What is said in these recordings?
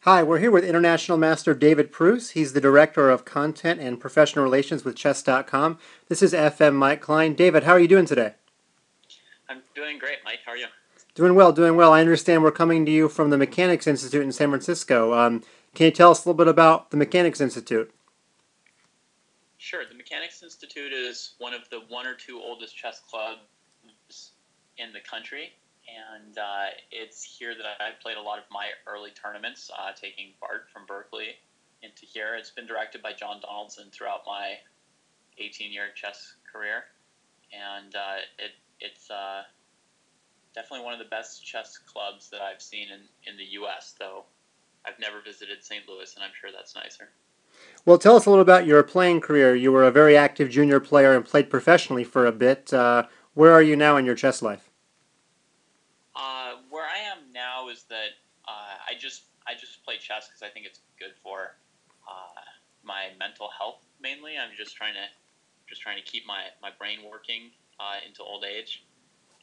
Hi, we're here with International Master David Pruess. He's the Director of Content and Professional Relations with Chess.com. This is FM Mike Klein. David, how are you doing today? I'm doing great, Mike. How are you? Doing well, doing well. I understand we're coming to you from the Mechanics Institute in San Francisco. Can you tell us a little bit about the Mechanics Institute? Sure. The Mechanics Institute is one of the one or two oldest chess clubs in the country, and it's here that I played a lot of my early tournaments, taking Bart from Berkeley into here. It's been directed by John Donaldson throughout my 18-year chess career, and it's definitely one of the best chess clubs that I've seen in the U.S., though I've never visited St. Louis, and I'm sure that's nicer. Well, tell us a little about your playing career. You were a very active junior player and played professionally for a bit. Where are you now in your chess life? Where I am now is that I just play chess because I think it's good for my mental health mainly. I'm just trying to keep my brain working into old age,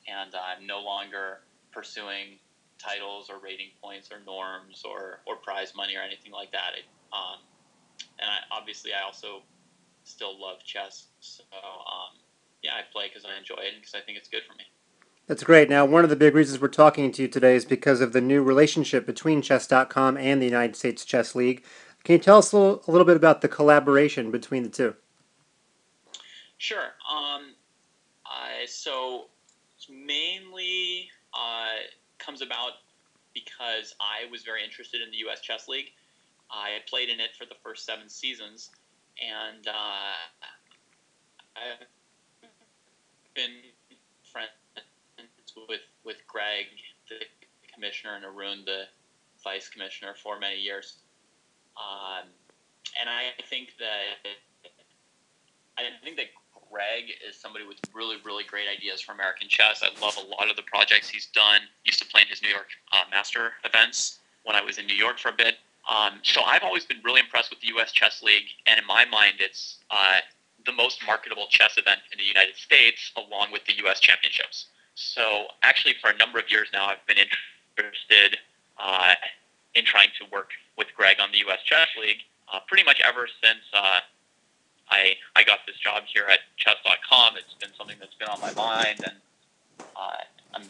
and I'm no longer pursuing titles or rating points or norms or prize money or anything like that. Obviously I also still love chess, so yeah, I play because I enjoy it and because I think it's good for me. That's great. Now, one of the big reasons we're talking to you today is because of the new relationship between Chess.com and the United States Chess League. Can you tell us a little bit about the collaboration between the two? Sure. So it's mainly comes about because I was very interested in the U.S. Chess League. I played in it for the first 7 seasons, and I've been friends with Greg, the commissioner, and Arun, the vice commissioner, for many years. Um, and I think that Greg is somebody with really, really great ideas for American chess. I love a lot of the projects he's done. Used to play in his New York Master events when I was in New York for a bit. So I've always been really impressed with the U.S. Chess League, and in my mind, it's the most marketable chess event in the United States, along with the U.S. Championships. So actually, for a number of years now, I've been interested uh, in trying to work with Greg on the U.S. Chess League, pretty much ever since I got this job here at chess.com. It's been something that's been on my mind, and I'm,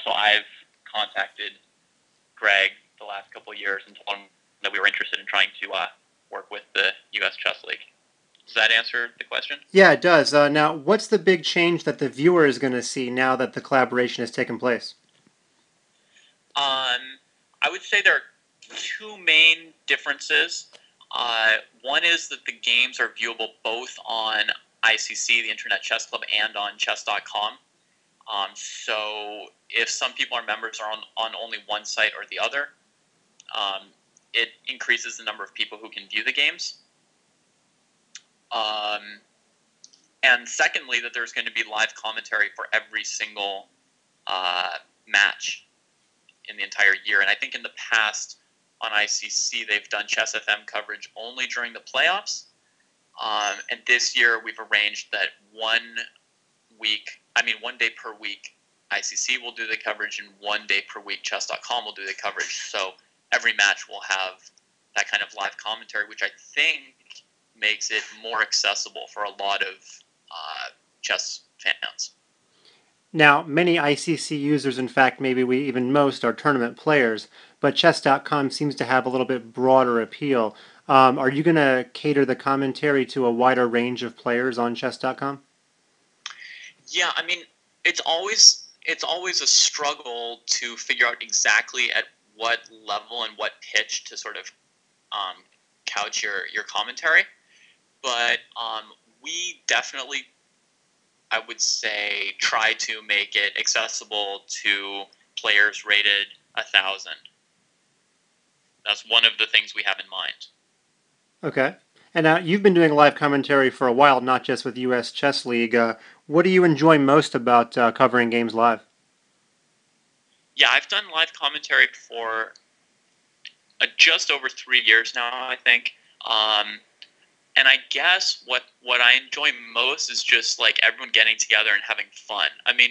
so I've contacted Greg the last couple of years and told him that we were interested in trying to work with the U.S. Chess League. Does that answer the question? Yeah, it does. Now, what's the big change that the viewer is going to see now that the collaboration has taken place? I would say there are two main differences. One is that the games are viewable both on ICC, the Internet Chess Club, and on chess.com. So if some people are members are on only one site or the other, um, it increases the number of people who can view the games. Um, and secondly, that there's going to be live commentary for every single match in the entire year. And I think in the past on ICC, they've done Chess FM coverage only during the playoffs. And this year, we've arranged that 1 day per week, ICC will do the coverage, and 1 day per week, chess.com will do the coverage. So every match will have that kind of live commentary, which I think makes it more accessible for a lot of chess fans. Now, many ICC users, in fact, maybe we even most, are tournament players, but chess.com seems to have a little bit broader appeal. Are you going to cater the commentary to a wider range of players on chess.com? Yeah, I mean, it's always a struggle to figure out exactly at what level and what pitch to sort of um, couch your commentary. But we definitely, I would say, try to make it accessible to players rated 1,000. That's one of the things we have in mind. Okay. And now you've been doing live commentary for a while, not just with U.S. Chess League. What do you enjoy most about covering games live? Yeah, I've done live commentary for just over 3 years now, I think. Um, and I guess what I enjoy most is just like everyone getting together and having fun. I mean,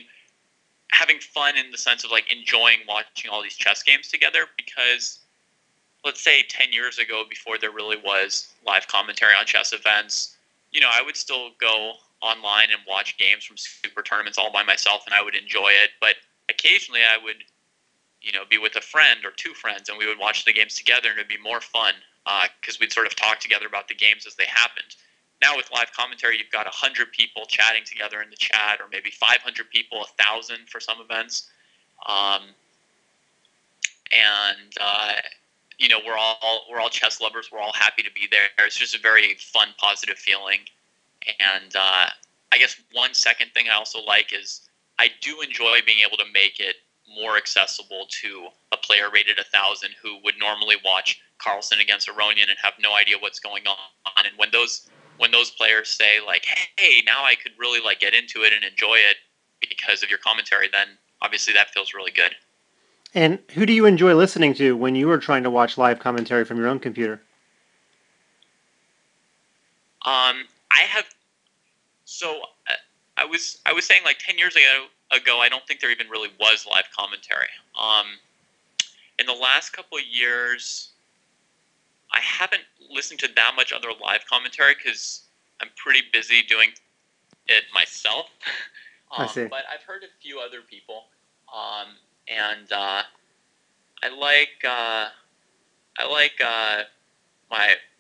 having fun in the sense of like enjoying watching all these chess games together, because let's say 10 years ago, before there really was live commentary on chess events, I would still go online and watch games from super tournaments all by myself, and I would enjoy it. But occasionally I would, be with a friend or two friends, and we would watch the games together, and it'd be more fun because we'd sort of talk together about the games as they happened. Now with live commentary, you've got 100 people chatting together in the chat, or maybe 500 people, 1,000 for some events. And we're all chess lovers. We're all happy to be there. It's just a very fun, positive feeling. And I guess one second thing I also like is I do enjoy being able to make it more accessible to a player rated 1,000 who would normally watch Carlsen against Aronian and have no idea what's going on. And when those players say like, "Hey, now I could really like get into it and enjoy it because of your commentary," then obviously that feels really good. And who do you enjoy listening to when you are trying to watch live commentary from your own computer? I have. So I was saying like 10 years ago, I don't think there even really was live commentary. In the last couple of years, I haven't listened to that much other live commentary because I'm pretty busy doing it myself. I see. But I've heard a few other people, and I like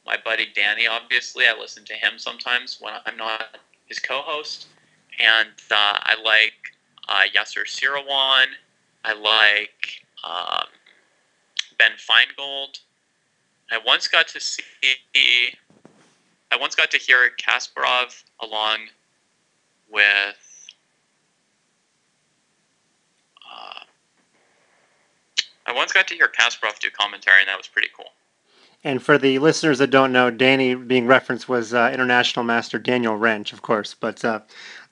my buddy Danny. Obviously, I listen to him sometimes when I'm not his co-host, and I like Yasser Sirawan. I like Ben Feingold. I once got to hear Kasparov along with. I once got to hear Kasparov do commentary, and that was pretty cool. And for the listeners that don't know, Danny being referenced was international master Daniel Wrench, of course. But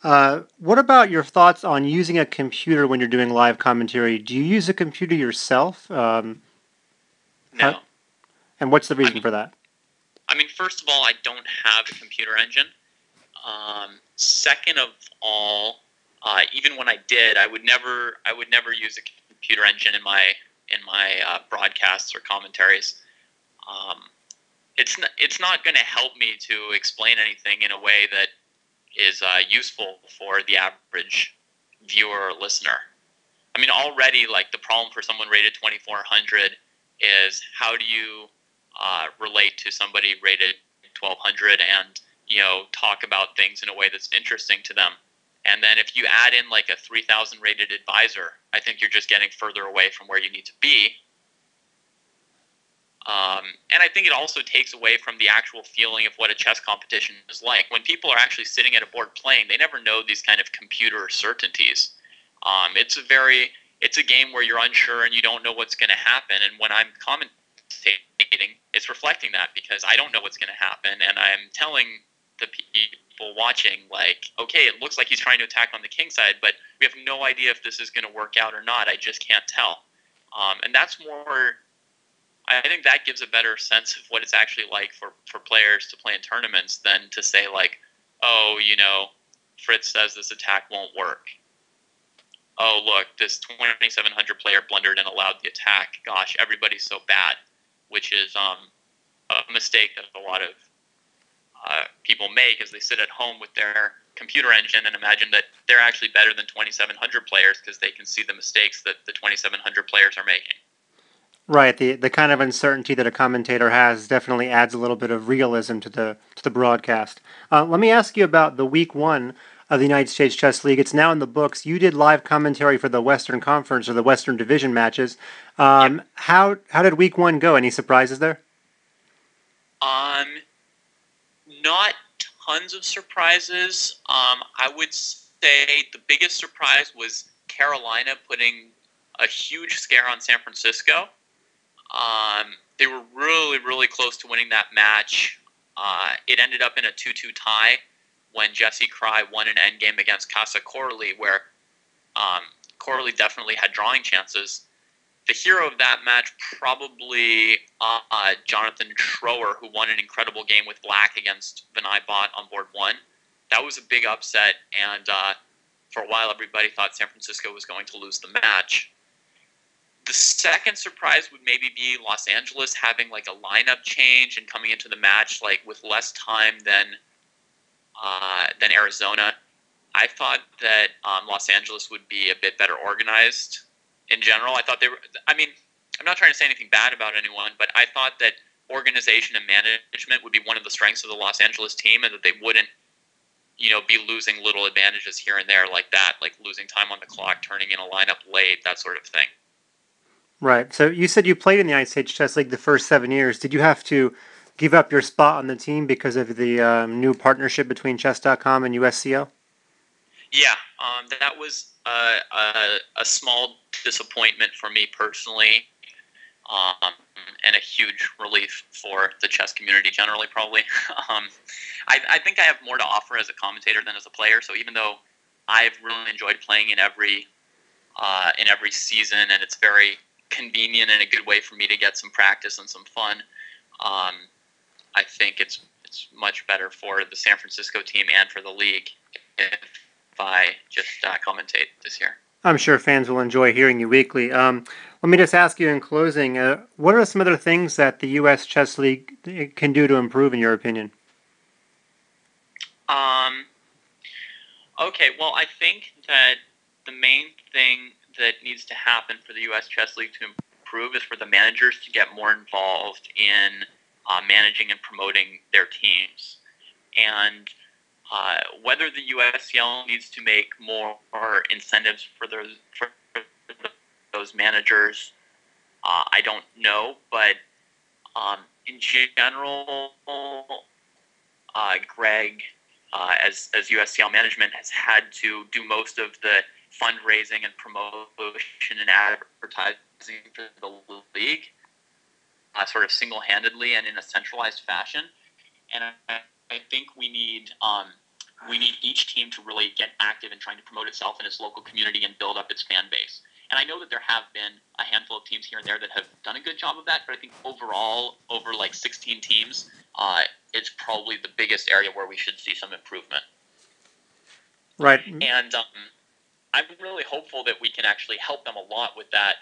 what about your thoughts on using a computer when you're doing live commentary? Do you use a computer yourself? No. And what's the reason for that? I mean, first of all, I don't have a computer engine. Second of all, even when I did, I would never use a computer engine in my broadcasts or commentaries. It's not going to help me to explain anything in a way that is useful for the average viewer or listener. I mean, already, like, the problem for someone rated 2400 is how do you relate to somebody rated 1200 and, talk about things in a way that's interesting to them. And then if you add in like a 3000 rated advisor, I think you're just getting further away from where you need to be. And I think it also takes away from the actual feeling of what a chess competition is like. When people are actually sitting at a board playing, they never know these kind of computer certainties. It's a game where you're unsure and you don't know what's going to happen. And when I'm commentating, it's reflecting that because I don't know what's going to happen, and I'm telling the people watching, like, okay, it looks like he's trying to attack on the king side, but we have no idea if this is going to work out or not. I just can't tell. And that's more. I think that gives a better sense of what it's actually like for players to play in tournaments than to say, like, oh, Fritz says this attack won't work. Oh, look, this 2700 player blundered and allowed the attack. Gosh, everybody's so bad, which is a mistake that a lot of people make as they sit at home with their computer engine and imagine that they're actually better than 2700 players because they can see the mistakes that the 2700 players are making. Right, the kind of uncertainty that a commentator has definitely adds a little bit of realism to the broadcast. Let me ask you about the week one of the United States Chess League. It's now in the books. You did live commentary for the Western Conference or the Western Division matches. Yep. How did week one go? Any surprises there? Not tons of surprises. I would say the biggest surprise was Carolina putting a huge scare on San Francisco. They were really, really close to winning that match. It ended up in a 2-2 tie when Jesse Cry won an endgame against Casa Corley, where Corley definitely had drawing chances. The hero of that match probably Jonathan Schroer, who won an incredible game with Black against Vinay Bhatt on board one. That was a big upset, and for a while everybody thought San Francisco was going to lose the match. The second surprise would maybe be Los Angeles having like a lineup change and coming into the match like with less time than Arizona. I thought that Los Angeles would be a bit better organized in general. I thought they were. I mean, I'm not trying to say anything bad about anyone, but I thought that organization and management would be one of the strengths of the Los Angeles team, and that they wouldn't, be losing little advantages here and there like that, like losing time on the clock, turning in a lineup late, that sort of thing. Right. So you said you played in the ICH Chess League the first 7 years. Did you have to give up your spot on the team because of the new partnership between Chess.com and USCL? Yeah, that was a small disappointment for me personally, um, and a huge relief for the chess community generally, probably. I think I have more to offer as a commentator than as a player. So even though I've really enjoyed playing in every season, and it's very convenient and a good way for me to get some practice and some fun, I think it's much better for the San Francisco team and for the league if I just commentate this year. I'm sure fans will enjoy hearing you weekly. Let me just ask you in closing, what are some other things that the U.S. Chess League can do to improve, in your opinion? Okay, well, I think that the main thing that needs to happen for the U.S. Chess League to improve is for the managers to get more involved in managing and promoting their teams. And whether the USCL needs to make more incentives for those managers, I don't know. But in general, Greg, as USCL management, has had to do most of the fundraising and promotion and advertising for the league, sort of single-handedly and in a centralized fashion. And I think we need each team to really get active in trying to promote itself in its local community and build up its fan base. And I know that there have been a handful of teams here and there that have done a good job of that, but I think overall, over like 16 teams, it's probably the biggest area where we should see some improvement. Right. And I'm really hopeful that we can actually help them a lot with that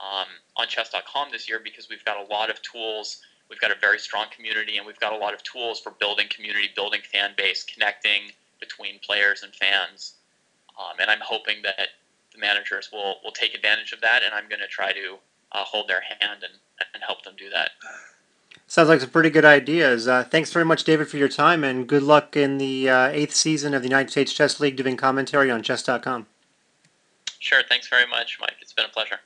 on chess.com this year, because we've got a lot of tools. We've got a very strong community, and we've got a lot of tools for building community, building fan base, connecting between players and fans. And I'm hoping that the managers will take advantage of that, and I'm going to try to hold their hand and help them do that. Sounds like some pretty good ideas. Thanks very much, David, for your time, and good luck in the 8th season of the United States Chess League doing commentary on chess.com. Sure. Thanks very much, Mike. It's been a pleasure.